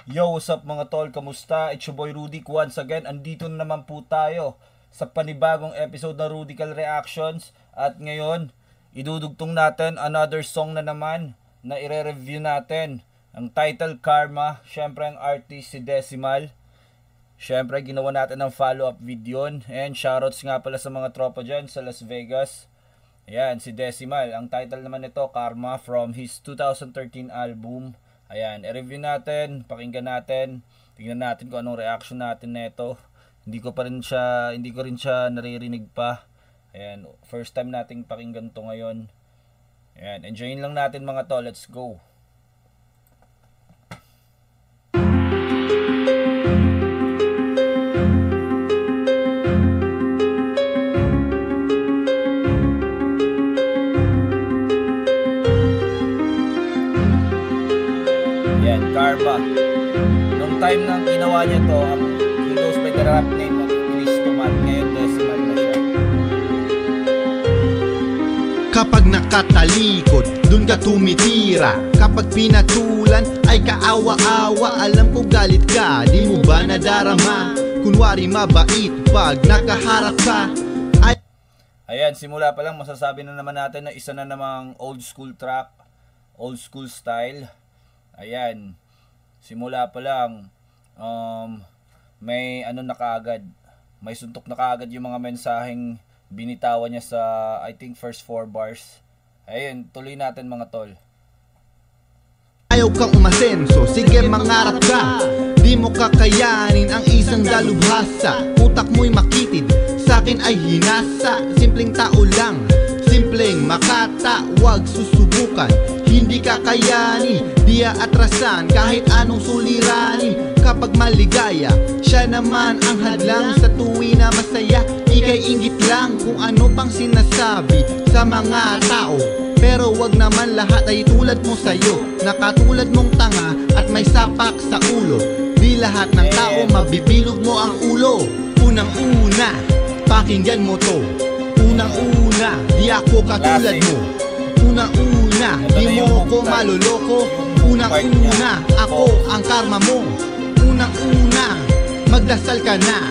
Yo, what's up mga tol? Kamusta? It's your boy Rudic once again. Andito na naman po tayo sa panibagong episode ng Rudical Reactions. At ngayon, idudugtong natin another song na naman na ire-review natin. Ang title Karma. Syempre ang artist si Decimal. Syempre ginawa natin ng follow-up video. And shoutouts nga pala sa mga tropa dyan sa Las Vegas. Ayan, si Decimal. Ang title naman nito, Karma, from his 2013 album. Ayan, i-review natin, pakinggan natin, tingnan natin kung anong reaction natin nito. Hindi ko rin siya naririnig pa. Ayan, first time nating pakinggan to ngayon. Ayan, enjoyin lang natin mga to, let's go. Karma. Nung time nang ginawa niya to, he goes by the rap name of Cristomat. Ngayon Decimal na siya. Kapag nakatalikod, dun ka tumitira. Kapag pinatulan, ay kaawa-awa. Alam ko galit ka, di mo ba nadarama? Kunwari mabait, pag nakaharap ka ay... Ayan, simula pa lang masasabi na naman natin na isa na namang old school track, old school style. Ayan, simula pa lang may ano na kaagad, may suntok na kaagad yung mga mensaheng binitawan niya sa I think first 4 bars. Ayun, tuloy natin mga tol. Ayaw kang umasenso, sige mangarap ka. Di mo kakayanin ang isang dalubhasa. Utak mo'y makitid, sa'kin ay hinasa. Simpleng tao lang, simpleng makata. Huwag susubukan, hindi kakayanin. Di aatrasan kahit anong suliranin. Kapag maligaya, siya naman ang hadlang. Sa tuwi na masaya, ika'y inggit lang kung ano pang sinasabi sa mga tao. Pero wag naman lahat ay tulad mo sa'yo, nakatulad mong tanga at may sapak sa ulo. Di lahat ng tao mabibilog mo ang ulo. Unang-una, pakinggan mo to. Unang-una, di ako katulad mo. Unang-una, di mo ko maloloko. Unang-una, ako ang karma mo. Unang-una, magdasal ka na.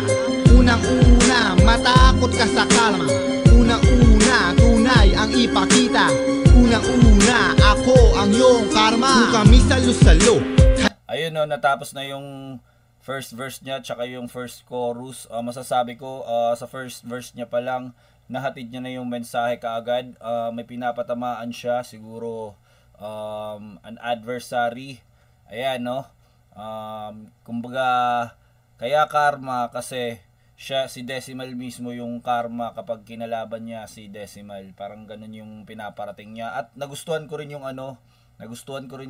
Unang-una, matakot ka sa karma. Unang-una, tunay ang ipakita. Unang-una, ako ang iyong karma. Kung kami salo-salo. Ayun no, natapos na yung first verse niya tsaka yung first chorus. Masasabi ko sa first verse niya pa lang nahatid niya na yung mensahe kaagad. May pinapatamaan siya, siguro an adversary. Ayan no. Kumbaga kaya karma kasi siya, si Decimal mismo yung karma kapag kinalaban niya si Decimal. Parang ganun yung pinaparating niya. At nagustuhan ko rin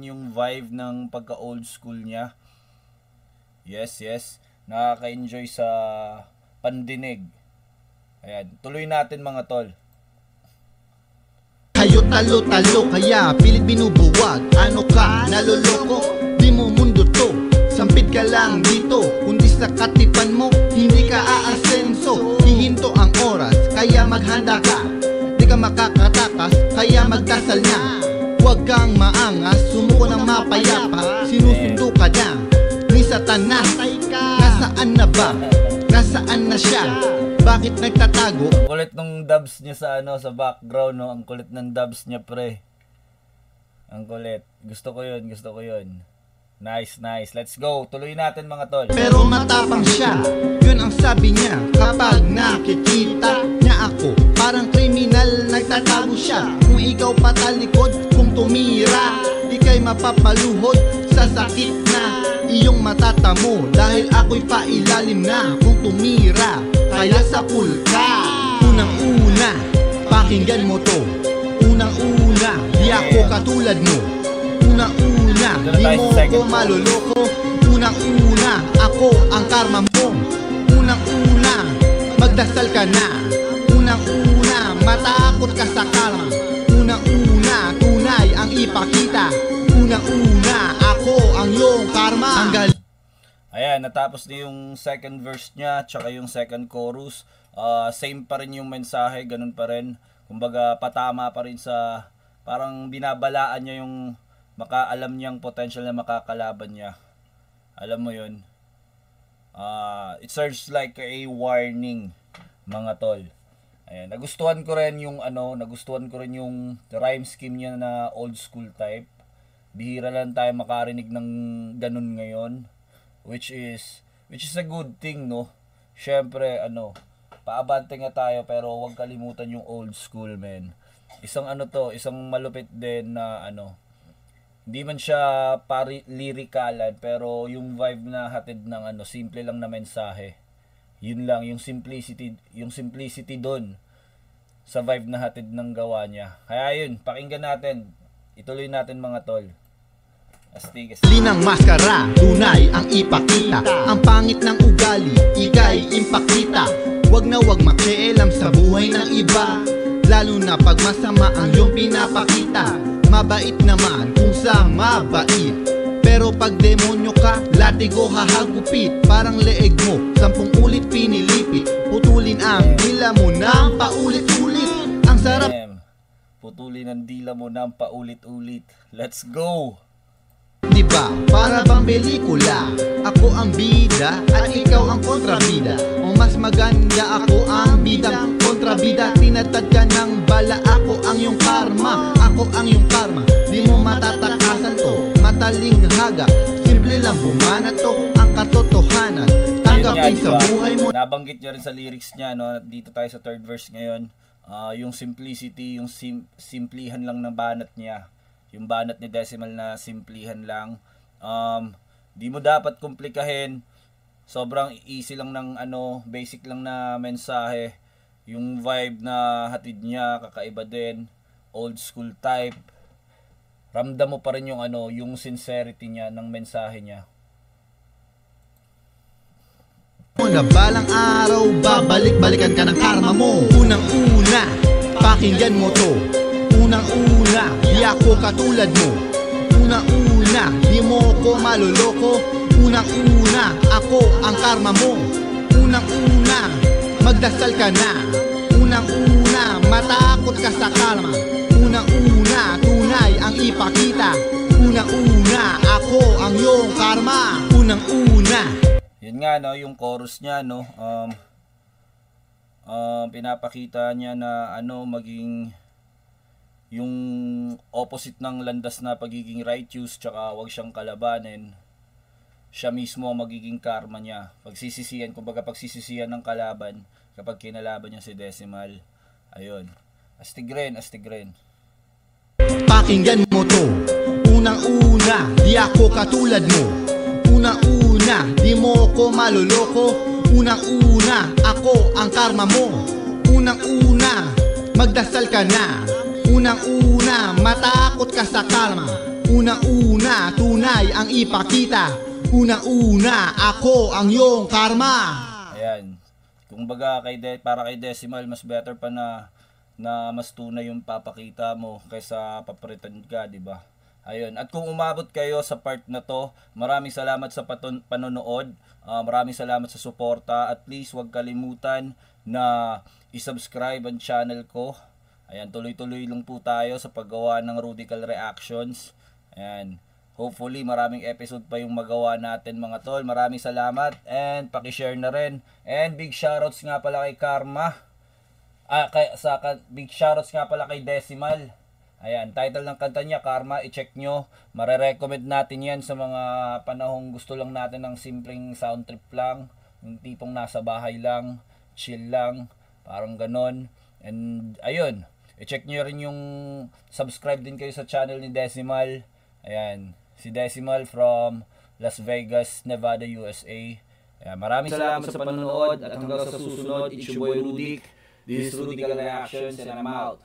yung vibe ng pagka old school niya. Yes. Nakaka-enjoy sa pandinig. Ayan, tuloy natin mga tol. Kayo talo-talo, kaya pilit binubuwag. Ano ka, naloloko? Di mo mundo to. Sampid ka lang dito, kundi sa katipan mo, hindi ka aasenso. Hihinto ang oras, kaya maghanda ka. Di ka makakatakas, kaya magdasal na. Huwag kang maangas, sumuko ng mapayapa. Sinusundo ka na ni Satanas. Nasaan na ba? Nasaan na siya? Bakit nagtatago? Ang kulit ng dubs niya sa sa background no, ang kulit ng dubs niya pre. Ang kulit. Gusto ko 'yun. Nice. Let's go. Tuloy natin mga tol. Pero matapang siya, yun ang sabi niya. Kapag nakikita niya ako, parang kriminal nagtatago siya. Kung ikaw patalikod, kung tumira, ika'y mapapaluhod sa sakit na iyong matatamo. Dahil ako'y pailalim na kung tumira, kaya sapul ka. Unang-una, pakinggan mo to. Unang-una, di ako katulad mo. Unang-una, di mo ko maloloko. Unang-una, ako ang karma mo. Unang-una, magdasal ka na. Unang-una, matakot ka sa karma. Unang-una, tunay ang ipakita. Unang-una, ako ang iyong karma. Ayan, natapos na yung second verse niya tsaka yung second chorus. Same pa rin yung mensahe, ganun pa rin. Kumbaga patama pa rin sa, parang binabalaan niya yung makaalam niyang potential na makakalaban niya. Alam mo yun, it serves like a warning, mga tol. Ayan, nagustuhan ko rin yung rhyme scheme niya na old school type. Bihira lang tayo makarinig ng ganun ngayon, which is a good thing, no? Syempre, paabante nga tayo, pero huwag kalimutan yung old school, men. Isang malupit din na hindi man siya lyrikalan, pero yung vibe na hatid ng simple lang na mensahe. Yun lang, yung simplicity doon sa vibe na hatid ng gawa niya. Kaya yun, pakinggan natin. Ituloy natin, mga tol. Astig. Linang maskara, tunay ang ipakita. Ang pangit ng ugali, ika'y impakita. Wag na wag makialam sa buhay ng iba, lalo na pag masama ang iyong pinapakita. Mabait naman kung sa mabait, pero pag demonyo ka, latigo hahagupit. Parang leeg mo, 10 ulit pinilipit. Putulin ang dila mo ng paulit-ulit. Ang sarap. Putulin ang dila mo ng paulit-ulit. Let's go! Diba, para bang pelikula? Ako ang bida at ikaw ang kontrabida. O mas maganda ako ang bida, kontrabida. Tinatad ka ng bala, ako ang iyong karma. Ako ang iyong karma, di mo matatakasan to. Mataling haga, simple lang bumana to. Ang katotohanan, tanggapin sa buhay mo. Nabanggit niya rin sa lyrics niya, no? Dito tayo sa third verse ngayon. Yung simplicity, yung simplihan lang ng banat niya. Yung banat ni Decimal na simplihan lang. Di mo dapat komplikahin. Sobrang easy lang ng basic lang na mensahe. Yung vibe na hatid niya, kakaiba din. Old school type. Ramdam mo pa rin yung yung sincerity niya ng mensahe niya. Na balang araw, babalik-balikan ka ng karma mo. Unang-una, pakinggan mo to. Unang-una, di ako katulad mo. Unang-una, di mo ko maloloko. Unang-una, ako ang karma mo. Unang-una, magdasal ka na. Unang-una, matakot ka sa karma. Unang-una, tunay ang ipakita. Unang-una, ako ang iyong karma. Unang-una. Yun nga, yung chorus niya, pinapakita niya na maging yung opposite ng landas na pagiging righteous, tsaka wag siyang kalabanin. Siya mismo ang magiging karma niya. Pagsisisihan ng kalaban kapag kinalaban niya si Decimal. Ayun. Astig rin. Pakinggan mo to. Unang-una, di ako katulad mo. Unang-una, di mo ko maloloko. Unang-una, ako ang karma mo. Unang-una, magdasal ka na. Unang-una, matakot ka sa karma. Unang-una, tunay ang ipakita. Unang-una, ako ang iyong karma. Ayan. Kung baga para kay Decimal, mas better pa na mas tunay yung papakita mo kaysa papretend ka, di ba? Ayun. At kung umabot kayo sa part na to, maraming salamat sa panonood. Maraming salamat sa suporta. At please, huwag kalimutan na i-subscribe ang channel ko. Ayan, tuloy-tuloy lang po tayo sa paggawa ng Rudical Reactions. Ayan. Hopefully, maraming episode pa yung magawa natin, mga tol. Maraming salamat and paki-share na rin. And big shoutouts nga pala kay Karma. Big shoutouts nga pala kay Decimal. Ayan, title ng kanta niya, Karma, i-check nyo. Mare-recommend natin yan sa mga panahong gusto lang natin ng simpleng sound trip lang. Yung tipong nasa bahay lang, chill lang, parang ganon. And ayun, i-check nyo rin yung subscribe din kayo sa channel ni Decimal. Ayan, si Decimal from Las Vegas, Nevada, USA. Ayan, maraming salamat sa panonood at hanggang sa susunod, it's your boy Rudik. This is Rudical Reactions and I'm out.